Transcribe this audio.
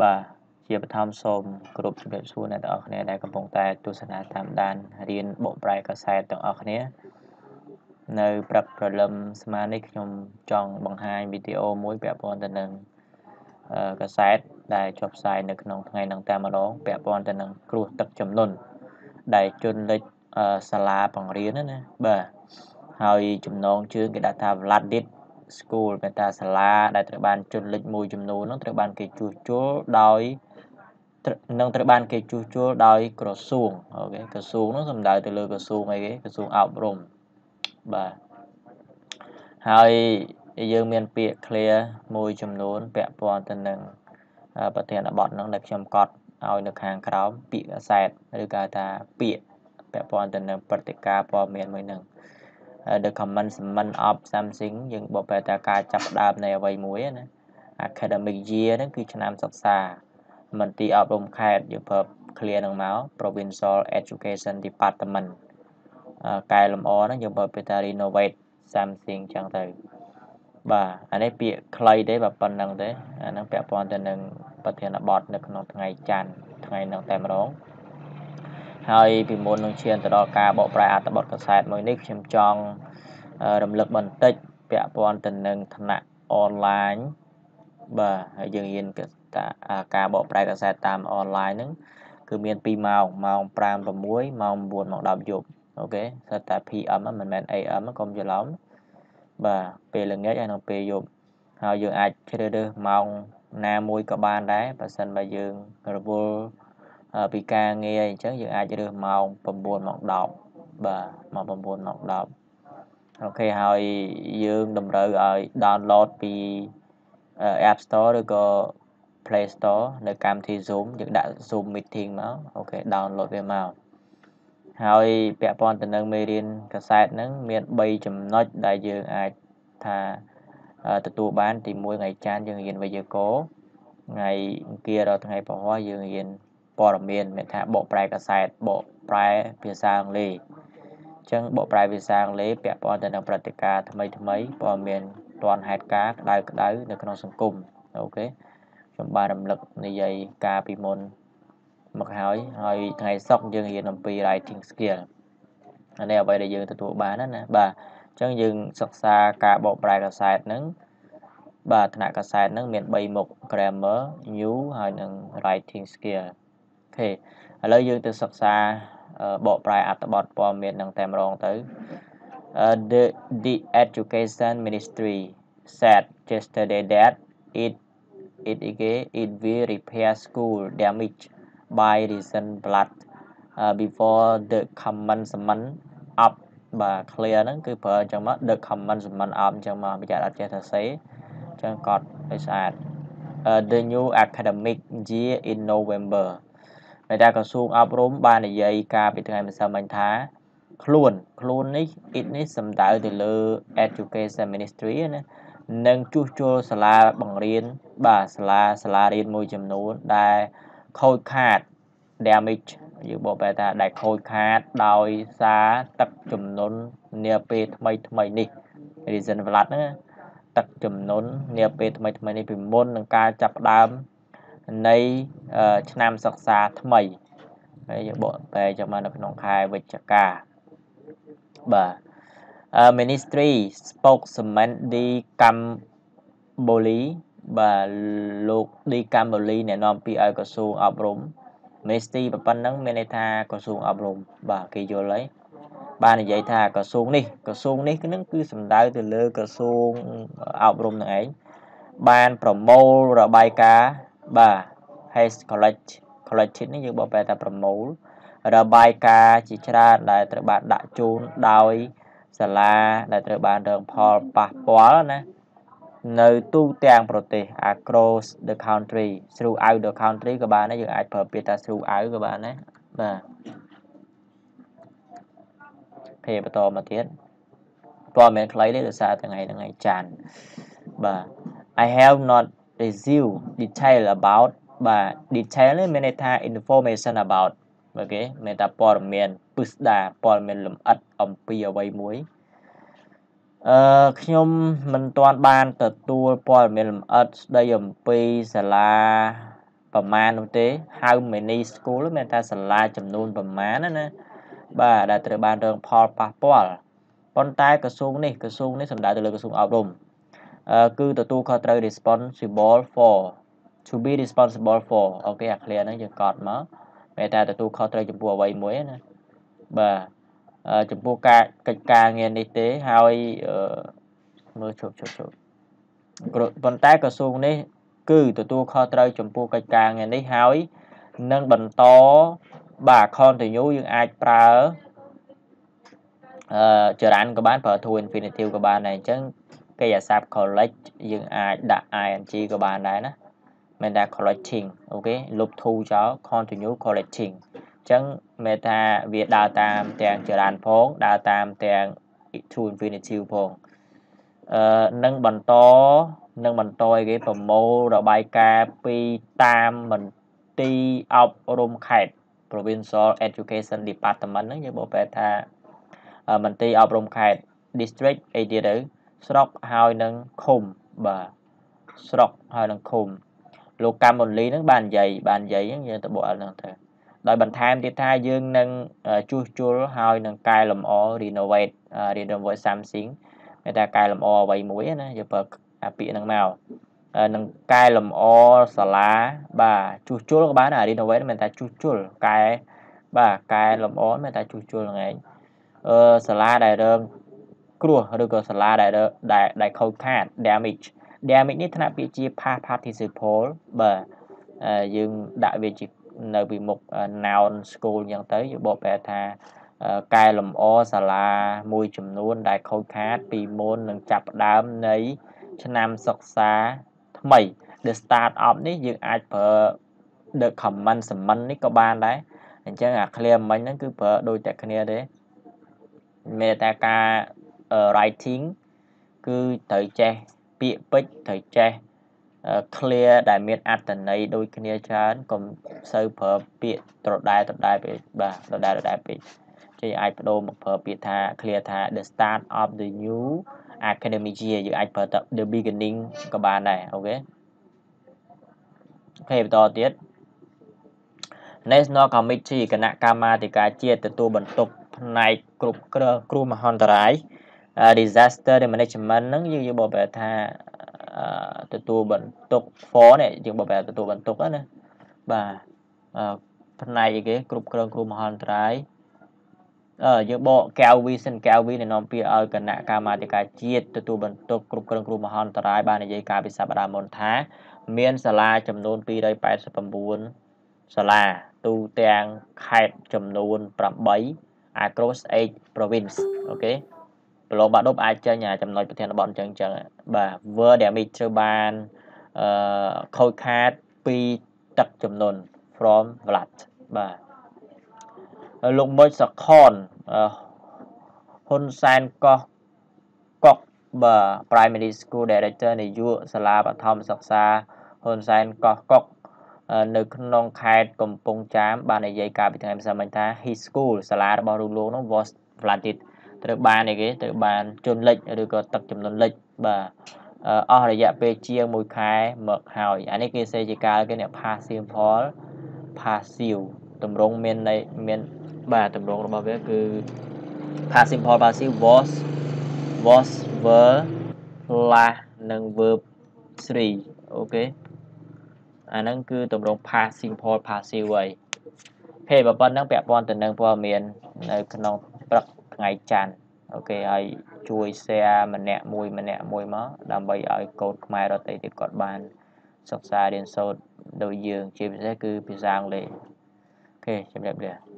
បាទជាបឋមសូមគ្រប់ជំរាបសួរអ្នកទាំងអស់គ្នាដែលកំពុងតែទស្សនាតាមដានរៀនបកប្រែកាសែតទាំងអស់គ្នានៅព្រឹកព្រលឹមស្មើនេះខ្ញុំចង់បង្ហាញវីដេអូមួយពាក់ព័ន្ធទៅនឹងកាសែតដែលចុះផ្សាយនៅក្នុងថ្ងៃនឹងតែម្ដងពាក់ព័ន្ធទៅនឹងគ្រោះទឹកជំនន់ដែលជន់លិចសាលាបង្រៀនណាបាទហើយចំណងជើងគេដាក់ថា Vladit School មេតាសាលាដែលត្រូវបានជន់លិចមួយចំនួននោះត្រូវបានគេជួសជុលដោយត្រូវបានគេជួសជុលដោយក្រសួងអូខេក្រសួងនោះសំដៅទៅលើក្រសួងអីគេក្រសួងអប់រំបាទហើយយើងមានពាក្យ clear មួយចំនួនពាក់ព័ន្ធទៅនឹងប្រធានបទនោះដែលខ្ញុំកត់ឲ្យនៅខាងក្រោមពាក្យកាសែតឬក៏ថាពាក្យពាក់ព័ន្ធទៅនឹងព្រឹត្តិការណ៍ព័ត៌មានមួយនឹងthe commencement of something យើងបកប្រែថាការចាប់ផ្ដើមនៃអ្វីមួយណា academic year ហ្នឹងគឺឆ្នាំសិក្សាមន្ទីរអប់រំខេត្តយើងប្រើ clear នឹងមក provincial education department កែលម្អហ្នឹងយើងប្រើពាក្យថា renovate something ចឹងទៅបាទអានេះពាក្យខ្លីទេបើប៉ុណ្្នឹងទេអាហ្នឹងពាក់ព័ន្ធទៅនឹងប្រធានបទនៅក្នុងថ្ងៃច័ន្ទថ្ងៃនោះតែម្ដងហើយពីមុននឹងឈានទៅដល់ការបកប្រែអត្ថបទកាសែតមួយនេះខ្ញុំចង់រំលឹកបន្តិចពាក់ព័ន្ធទៅនឹងថ្នាក់អនឡាញបាទហើយយើងរៀនការបកប្រែកាសែតតាមអនឡាញហ្នឹងគឺមាន2ម៉ោងម៉ោង5 6ម៉ោង9ម៉ោង10យប់អូខេសិតតែ PM មិនមែន AM កុំច្រឡំបាទពេលល្ងាចហើយនិងពេលយប់ហើយយើងអាចជ្រើសរើសម៉ោងណាមួយក៏បានដែរបើសិនបើយើងរវល់ពីការងារអញ្ចឹងយើងអាចរើសម៉ោង9ម៉ោង10បាទម៉ោង9ម៉ោង10អូខេហើយយើងតម្រូវឲ្យ download ពី App Store ឬក៏ Play Store នៅកម្មវិធី Zoom យើងដាក់ Zoom meeting មកអូខេ download វាមកហើយពាក់ព័ន្ធទៅនឹងមេរៀនកាសែតហ្នឹងមាន3ចំណុចដែលយើងអាចថាទទួលបានទី1ថ្ងៃច័ន្ទយើងរៀនវេយ្យាករណ៍ថ្ងៃអង្គារដល់ថ្ងៃពហុយើងរៀនព័ត៌មានមានថាបកប្រែកាសែតបកប្រែភាសាអង់គ្លេសអញ្ចឹងបកប្រែភាសាអង់គ្លេសពាក់ព័ន្ធទៅនឹងព្រឹត្តិការណ៍ថ្មីព័ត៌មានទាន់ហេតុការណ៍ក្តៅនៅក្នុងសង្គមអូខេខ្ញុំបានរំលឹកនិយាយការពីមុនមកហើយថ្ងៃសុក្រយើងរៀនអំពី writing skill អានេះអ្វីដែលយើងទទួលបានណាបាទអញ្ចឹងយើងសិក្សាការបកប្រែកាសែតហ្នឹងបាទថ្នាក់កាសែតហ្នឹងមាន3មុខ grammar new ហើយនិង writing skill អូខេឥឡូវយើងទៅសិក្សាបកប្រែអត្ថបទព័ត៌មានហ្នឹងតែម្ដងទៅthe education ministry said yesterday that it will repair school damage by recent flood before the commencement of បាទ clear ហ្នឹងគឺប្រើអញ្ចឹងមក the commencement of អញ្ចឹងមកបញ្ជាក់អត់ចេះថាសេអញ្ចឹងកត់ឲ្យស្អាតthe new academic year in November តែក្រសួងអប់រំបាននិយាយកាលពីថ្ងៃម្សិលមិញថាខ្លួននេះ it នេះសំដៅទៅលើ education ministry ណានឹងជួសជុលសាលាបង្រៀនបាទសាលារៀនមួយចំនួនដែលខូចខាត damage យើងបកប្រែថាដែលខូចខាតដោយសារទឹកជំនន់នាពេលថ្មីនេះ recent flood ហ្នឹងទឹកជំនន់នាពេលថ្មីនេះពីមុននឹងការចាប់ផ្ដើមនៃឆ្នាំសិក្សាថ្មីហើយយើងបកប្រែចាំមកនៅក្នុងខែវិច្ឆិកាបាទ Ministry spokesman D Kamboli បាទលោក D Kamboli អ្នកនាំពាក្យឲ្យក្រសួងអប់រំ Ministry ប៉ុណ្ណឹងមានន័យថាក្រសួងអប់រំបាទគេយល់ហើយបាននិយាយថាក្រសួងនេះហ្នឹងគឺសំដៅទៅលើក្រសួងអប់រំនឹងឯងបានប្រមូលរបាយការណ៍បាទ has collected នេះយើងបកប្រែថាប្រមូលរបាយការណ៍ជាច្រើនដែលត្រូវបានដាក់ជូនដោយសាលាដែលត្រូវបានរងផលប៉ះពាល់ណានៅទូទាំងប្រទេស across the country throughout the country ក៏បានដែរយើងអាចប្រើពាក្យថា throughout ក៏បានដែរបាទពេលបន្តមកទៀតព័ត៌មានខ្លីទេដោយសារថ្ងៃច័ន្ទបាទ I have not received detail about បាទ detail នេះមានន័យថា information about អូខេមានថាព័ត៌មានពិស្ដាព័ត៌មានលម្អិតអំពីអ្វីមួយខ្ញុំមិនទាន់បានទទួលព័ត៌មានលម្អិតស្ដីអំពីសាលា ប្រមាណនោះទេ how many school មានតែសាលាចំនួនប្រមាណណាបាទដែលត្រូវបានរងផលប៉ះពាល់ប៉ុន្តែក្រសួងនេះសំដៅទៅលើក្រសួងអប់រំគឺទទួលខុសត្រូវ responsible for to be responsible for អូខេអា clear ហ្នឹងយើងកត់មកតែទទួលខុសត្រូវចំពោះអ្វីមួយណាបាទចំពោះការកិច្ចការងារនេះទេហើយមើលជប់ប៉ុន្តែក្រសួងនេះគឺទទួលខុសត្រូវចំពោះកិច្ចការងារនេះហើយនឹងបន្តបាទ continue យើងអាចប្រើចរន្តក៏បានប្រើ to infinitive ក៏បានដែរអញ្ចឹងកិរិយាសព្ទ collect យើងអាចដាក់ ing ក៏បានដែរណាមិនថា collecting អូខេលុប to ចោល continue collecting អញ្ចឹងមានថាវាដើរតាមទាំងចរន្តផងដើរតាមទាំង to infinitive ផងនឹងបន្តឲ្យគេប្រមូលរបាយការណ៍ពីតាមមន្ទីរអប់រំខេត្ត Provincial Education Department ហ្នឹងយើងបកប្រែថាមន្ទីរអប់រំខេត្ត district អីទៀតទៅស្រុកហើយនឹងឃុំបាទស្រុកហើយនឹងឃុំលោកកម្មមន្លីហ្នឹងបាននិយាយហ្នឹងយើងទៅបកអត់ហ្នឹងទៅដោយបន្ថែមទៀតថាយើងនឹងជួសជុលហើយនឹងកែលម្អ renovate something មានតែកែលម្អអ្វីមួយណាយើងប្រើពាក្យហ្នឹងមកនឹងកែលម្អសាលាបាទជួសជុលក៏បានដែរ renovate មានតែជួសជុលកែបាទកែលម្អមានតែជួសជុលហ្នឹងឯងសាលាដែលរងគ្រោះឬក៏សាលាដែលខូចខាត damage នេះថ្នាក់ពាក្យជា past participle បាទយើងដាក់វាជានៅពីមុខ noun school អញ្ចឹងទៅយើងបកប្រែថាកែលម្អសាលាមួយចំនួនដែលខូចខាតពីមុននឹងចាប់ផ្ដើមនៃឆ្នាំសិក្សាថ្មី the start up នេះយើងអាចប្រើ the commencement នេះក៏បានដែរអញ្ចឹងអា clear មិញហ្នឹងគឺប្រើដូចតែគ្នាទេមានតែការ writing គឺត្រូវចេះពាក្យពេចន៍ត្រូវចេះ clear ដែលមានអត្ថន័យដូចគ្នាច្រើនកុំសូវប្រើពាក្យត្រដែតពេកបាទត្រដែតពេកចេះអាចបដូរមកប្រើពាក្យថា clear ថា the start of the new academic year យើងអាចប្រើ the beginning ក៏បានដែរអូខេបន្តទៀត National Committee គណៈកម្មាធិការជាតិទទួលបន្ទុកផ្នែកគ្រប់គ្រងមហន្តរាយ disaster management ហ្នឹងយើងបកប្រែថាទទួលបន្ទុក for នេះយើងបកប្រែទទួលបន្ទុកណាបាទផ្នែកអីគេគ្រប់គ្រងគ្រោះមហន្តរាយយើងបក Kelvin ដែលនាំពាក្យឲ្យគណៈកម្មាធិការជាតិទទួលបន្ទុកគ្រប់គ្រងគ្រោះមហន្តរាយបាននិយាយការពិសប្តាហ៍មុនថាមានសាលាចំនួន289សាលាទូទាំងខេត្តចំនួន8 across 8 province អូខេប្រឡងបាក់ឌុបអាចចេញចំណុចប្រធានបទអញ្ចឹងបាទ word damage ត្រូវបានខូចខាតពីទឹកជំនន់ from flood បាទលោកមុចសខនហ៊ុនសែនកោះកុកបាទ Primary School Director នាយកសាលាបឋមសិក្សាហ៊ុនសែនកោះកុកនៅក្នុងខេត្តកំពង់ចាមបាននិយាយកាលពីថ្ងៃម្សិលមិញថា his school សាលារបស់លោកនោះ was flooded ត្រូវបានអីគេត្រូវបានជន់លិចឬក៏ទឹកជំនន់លិចបាទអស់រយៈពេលជាង1ខែមកហើយអានេះគេសេជាកាលគេអ្នក passive ទម្រង់មានបាទទម្រង់របស់វាគឺ passive was were slash និង verb 3អូខេអាហ្នឹងគឺទម្រង់ passive ហើយហេបើប៉ុណ្្នឹងពាក់ព័ន្ធទៅនឹងព័ត៌មាននៅក្នុងព្រឹកថ្ងៃច័ន្ទអូខេហើយជួយ share ម្នាក់មួយមកដើម្បីឲ្យកូនខ្មែរដទៃទៀតគាត់បានសិក្សារៀនសូត្រដូចយើងជាពិសេសគឺភាសាអង់គ្លេសអូខេជម្រាបលា